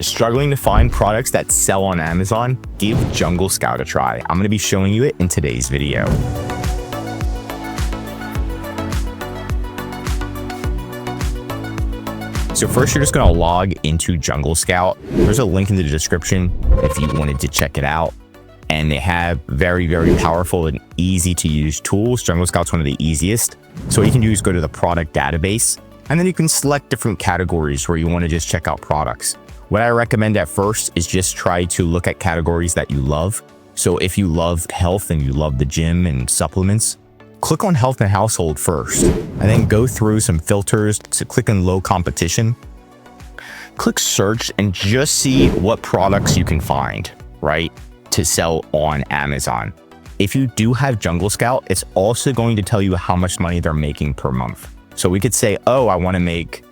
Struggling to find products that sell on Amazon? Give Junglescout a try. I'm going to be showing you it in today's video. So first, you're just going to log into Junglescout. There's a link in the description if you wanted to check it out. And they have very, very powerful and easy to use tools. Junglescout's one of the easiest. So what you can do is go to the product database, and then you can select different categories where you want to just check out products. What I recommend at first is just try to look at categories that you love. So if you love health and you love the gym and supplements, click on health and household first, and then go through some filters to click on low competition. Click search and just see what products you can find, right, to sell on Amazon. If you do have Junglescout, it's also going to tell you how much money they're making per month. So we could say, oh, I want to make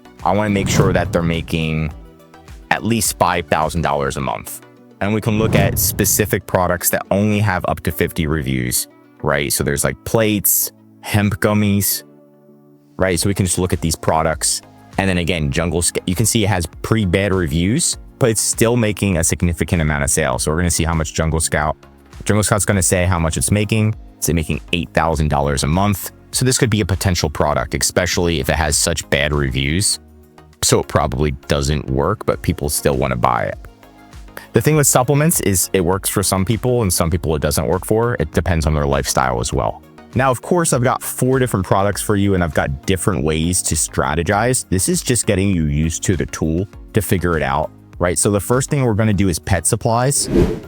sure that they're making at least $5,000 a month. And we can look at specific products that only have up to 50 reviews, right? So there's like plates, hemp gummies, right? So we can just look at these products. And then again, Junglescout, you can see it has pretty bad reviews, but it's still making a significant amount of sales. So we're going to see how much Junglescout's going to say how much it's making. It's making $8,000 a month. So this could be a potential product, especially if it has such bad reviews. So it probably doesn't work, but people still want to buy it. The thing with supplements is it works for some people and some people it doesn't work for. It depends on their lifestyle as well. Now, of course, I've got 4 different products for you and I've got different ways to strategize. This is just getting you used to the tool to figure it out, right? So the first thing we're going to do is pet supplies. And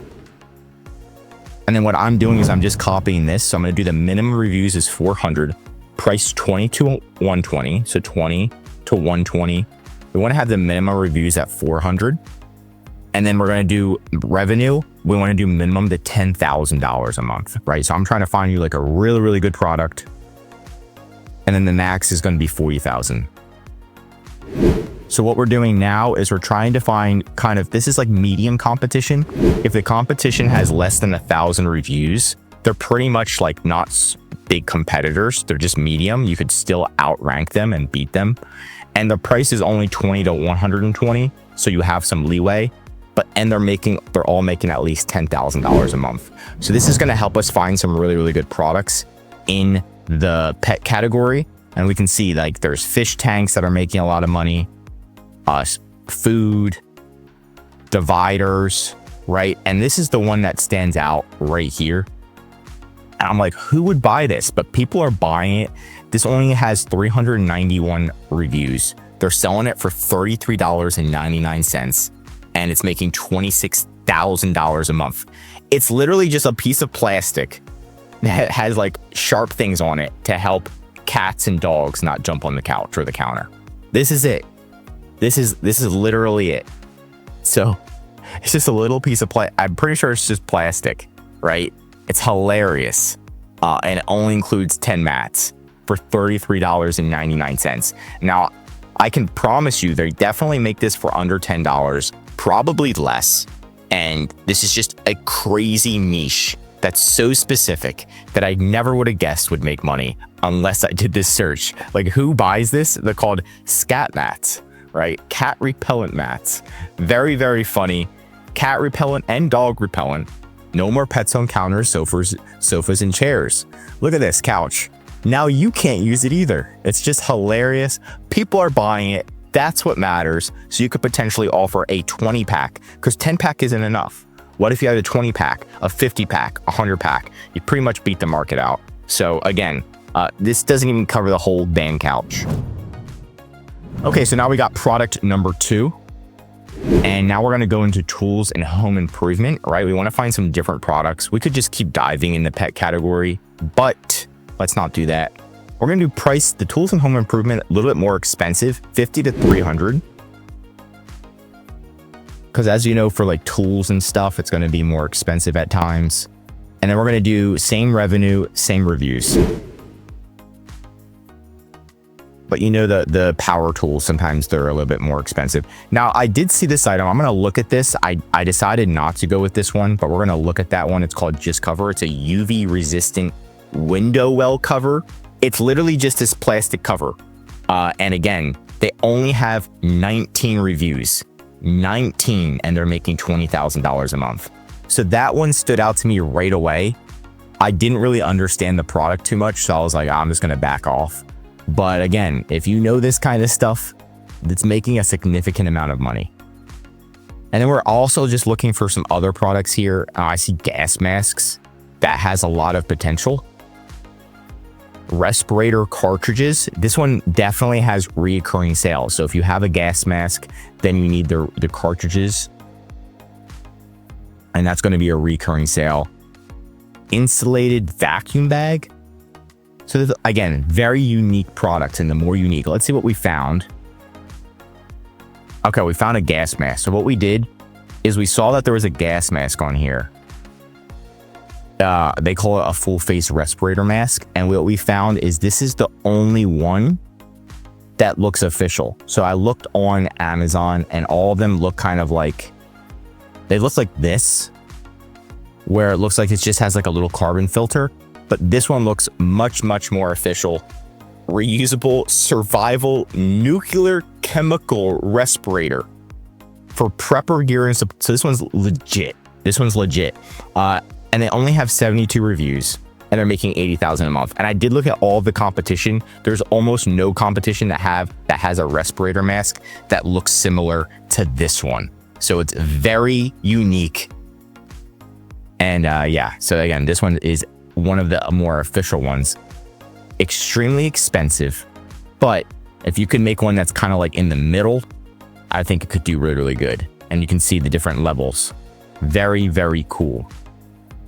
then what I'm doing is I'm just copying this. So I'm going to do the minimum reviews is 400, price 20 to 120. So 20 to 120. We want to have the minimum reviews at 400. And then we're going to do revenue. We want to do minimum to $10,000 a month, right? So I'm trying to find you like a really, really good product. And then the max is going to be 40,000. So what we're doing now is we're trying to find this is like medium competition. If the competition has less than 1,000 reviews, they're pretty much like not big competitors. They're just medium. You could still outrank them and beat them. And the price is only 20 to 120. So you have some leeway, and they're all making at least $10,000 a month. So this is going to help us find some really, really good products in the pet category. And we can see like there's fish tanks that are making a lot of money, food, dividers, right? And this is the one that stands out right here. And I'm like, who would buy this? But people are buying it. This only has 391 reviews. They're selling it for $33.99, and it's making $26,000 a month. It's literally just a piece of plastic that has like sharp things on it to help cats and dogs not jump on the couch or the counter. This is it. This is literally it. So it's just a little piece of plastic. I'm pretty sure it's just plastic, right? It's hilarious. And it only includes 10 mats for $33.99. Now, I can promise you they definitely make this for under $10, probably less. And this is just a crazy niche that's so specific that I never would have guessed would make money unless I did this search. Like, who buys this? They're called scat mats, right? Cat repellent mats. Very, very funny. Cat repellent and dog repellent. No more pets on counters, sofas, and chairs. Look at this couch. Now you can't use it either. It's just hilarious. People are buying it. That's what matters. So you could potentially offer a 20 pack because 10 pack isn't enough. What if you had a 20 pack, a 50 pack, a 100 pack? You pretty much beat the market out. So again, this doesn't even cover the whole damn couch. Okay, so now we got product number 2. And now we're going to go into tools and home improvement, right? We want to find some different products. We could just keep diving in the pet category, but let's not do that. We're going to do price the tools and home improvement a little bit more expensive, 50 to 300. Because as you know, for like tools and stuff, it's going to be more expensive at times. And then we're going to do same revenue, same reviews. But you know, the power tools, sometimes they're a little bit more expensive. Now, I did see this item. I'm going to look at this. I decided not to go with this one, but we're going to look at that one. It's called Just Cover. It's a UV resistant window well cover. It's literally just this plastic cover. And again, they only have 19 reviews. 19, and they're making $20,000 a month. So that one stood out to me right away. I didn't really understand the product too much, so I was like, I'm just gonna back off. But again, if you know this kind of stuff, that's making a significant amount of money. And then we're also just looking for some other products here. I see gas masks. That has a lot of potential. Respirator cartridges. This one definitely has recurring sales. So if you have a gas mask, then you need the cartridges. And that's going to be a recurring sale. Insulated vacuum bag. So again, very unique products, and the more unique. Let's see what we found. Okay, we found a gas mask. So what we did is we saw that there was a gas mask on here. They call it a full face respirator mask. And what we found is this is the only one that looks official. So I looked on Amazon and all of them look kind of like, they look like this, where it looks like it just has like a little carbon filter. But this one looks much, much more official. Reusable survival nuclear chemical respirator for prepper gear and stuff. So this one's legit. This one's legit. And they only have 72 reviews, and they're making $80,000 a month. And I did look at all of the competition. There's almost no competition that has a respirator mask that looks similar to this one. So it's very unique. And yeah, so again, this one is one of the more official ones. Extremely expensive, but if you could make one that's kind of like in the middle, I think it could do really, really good. And you can see the different levels. Very, very cool.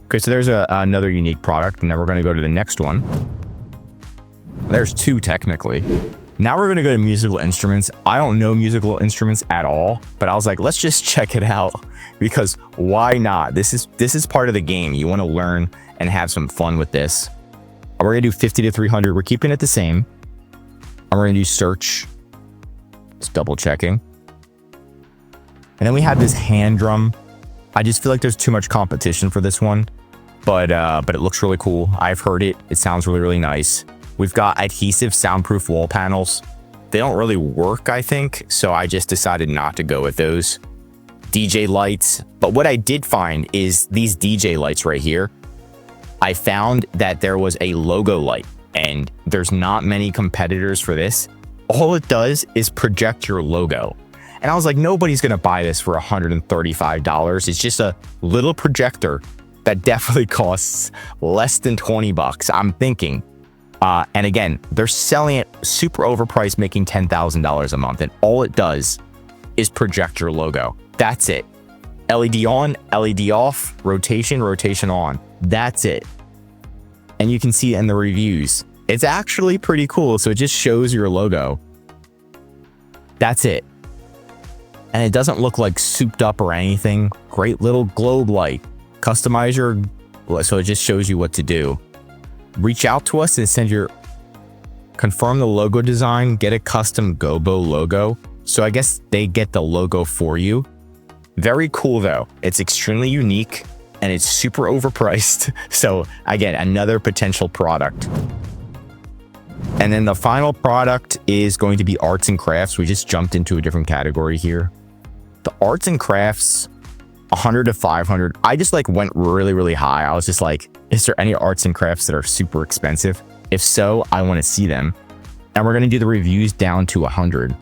Okay, so there's another unique product, and then we're going to go to the next one. There's two technically. Now we're going to go to musical instruments. I don't know musical instruments at all, but I was like, let's just check it out, because why not? This is part of the game. You want to learn and have some fun with this. We're gonna do 50 to 300. We're keeping it the same. And we're gonna do search. Just double checking. And then we have this hand drum. I just feel like there's too much competition for this one, but it looks really cool. I've heard it. It sounds really, really nice. We've got adhesive soundproof wall panels. They don't really work, I think, so I just decided not to go with those. DJ lights. But what I did find is these DJ lights right here. I found that there was a logo light, and there's not many competitors for this. All it does is project your logo. And I was like, nobody's gonna buy this for $135. It's just a little projector that definitely costs less than 20 bucks, I'm thinking. And again, they're selling it super overpriced, making $10,000 a month. And all it does is project your logo. That's it. LED on, LED off, rotation, rotation on. That's it. And you can see in the reviews, it's actually pretty cool. So it just shows your logo. That's it. And it doesn't look like souped up or anything. Great little globe light. Customize your, so it just shows you what to do. Reach out to us and confirm the logo design, get a custom Gobo logo. So I guess they get the logo for you. Very cool though. It's extremely unique and it's super overpriced. So again, another potential product. And then the final product is going to be arts and crafts. We just jumped into a different category here. The arts and crafts, 100 to 500. I just like went really, really high. I was just like, is there any arts and crafts that are super expensive? If so, I want to see them. And we're going to do the reviews down to 100.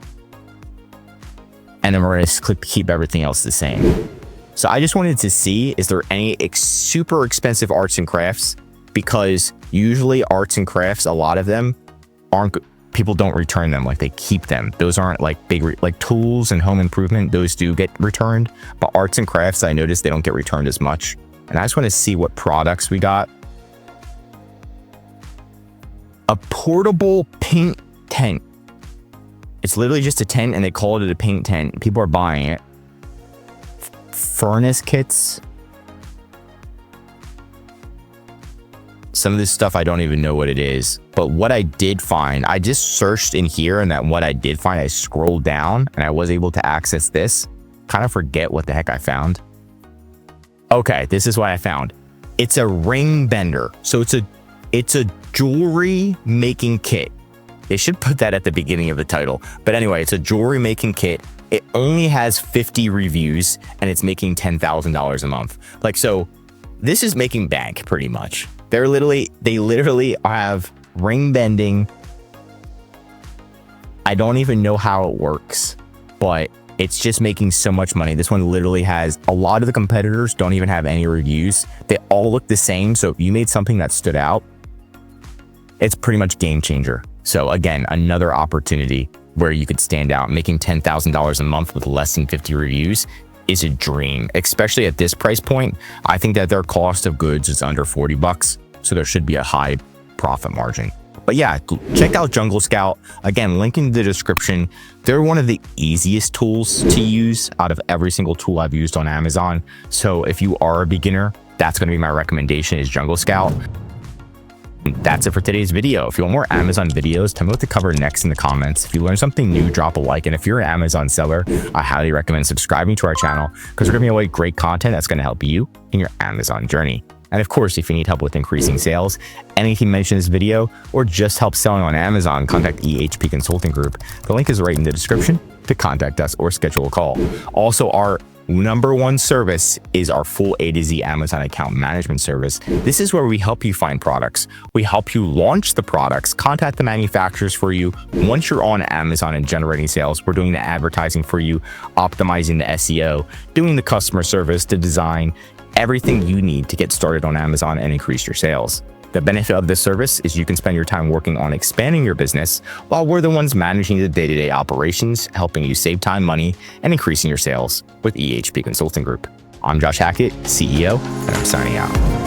And then we're going to keep everything else the same. So I just wanted to see, is there any super expensive arts and crafts? Because usually arts and crafts, a lot of them aren't, people don't return them, like they keep them. Those aren't like big, like tools and home improvement, those do get returned. But arts and crafts, I noticed they don't get returned as much. And I just want to see what products we got. A portable paint tent. It's literally just a tent and they call it a paint tent. People are buying it. Furnace kits. Some of this stuff, I don't even know what it is. But what I did find, I just searched in here, and that what I did find, I scrolled down and I was able to access this. Kind of forget what the heck I found. Okay, this is what I found. It's a ring bender. So it's a jewelry making kit. They should put that at the beginning of the title. But anyway, it's a jewelry making kit. It only has 50 reviews and it's making $10,000 a month. Like, so this is making bank pretty much. They literally have ring bending. I don't even know how it works, but it's just making so much money. This one literally has, a lot of the competitors don't even have any reviews. They all look the same. So if you made something that stood out, it's pretty much game changer. So again, another opportunity where you could stand out. Making $10,000 a month with less than 50 reviews is a dream, especially at this price point. I think that their cost of goods is under 40 bucks. So there should be a high profit margin. But yeah, check out Junglescout. Again, link in the description. They're one of the easiest tools to use out of every single tool I've used on Amazon. So if you are a beginner, that's going to be my recommendation, is Junglescout. That's it for today's video. If you want more Amazon videos, tell me what to cover next in the comments. If you learned something new, drop a like. And if you're an Amazon seller, I highly recommend subscribing to our channel, because we're giving away great content that's going to help you in your Amazon journey. And of course, if you need help with increasing sales, anything mentioned in this video, or just help selling on Amazon, contact EHP Consulting Group. The link is right in the description to contact us or schedule a call. Also, our #1 service is our full A to Z Amazon account management service. This is where we help you find products. We help you launch the products, contact the manufacturers for you. Once you're on Amazon and generating sales, we're doing the advertising for you, optimizing the SEO, doing the customer service, the design, everything you need to get started on Amazon and increase your sales. The benefit of this service is you can spend your time working on expanding your business while we're the ones managing the day-to-day operations, helping you save time, money, and increasing your sales with EHP Consulting Group. I'm Josh Hackett, CEO, and I'm signing out.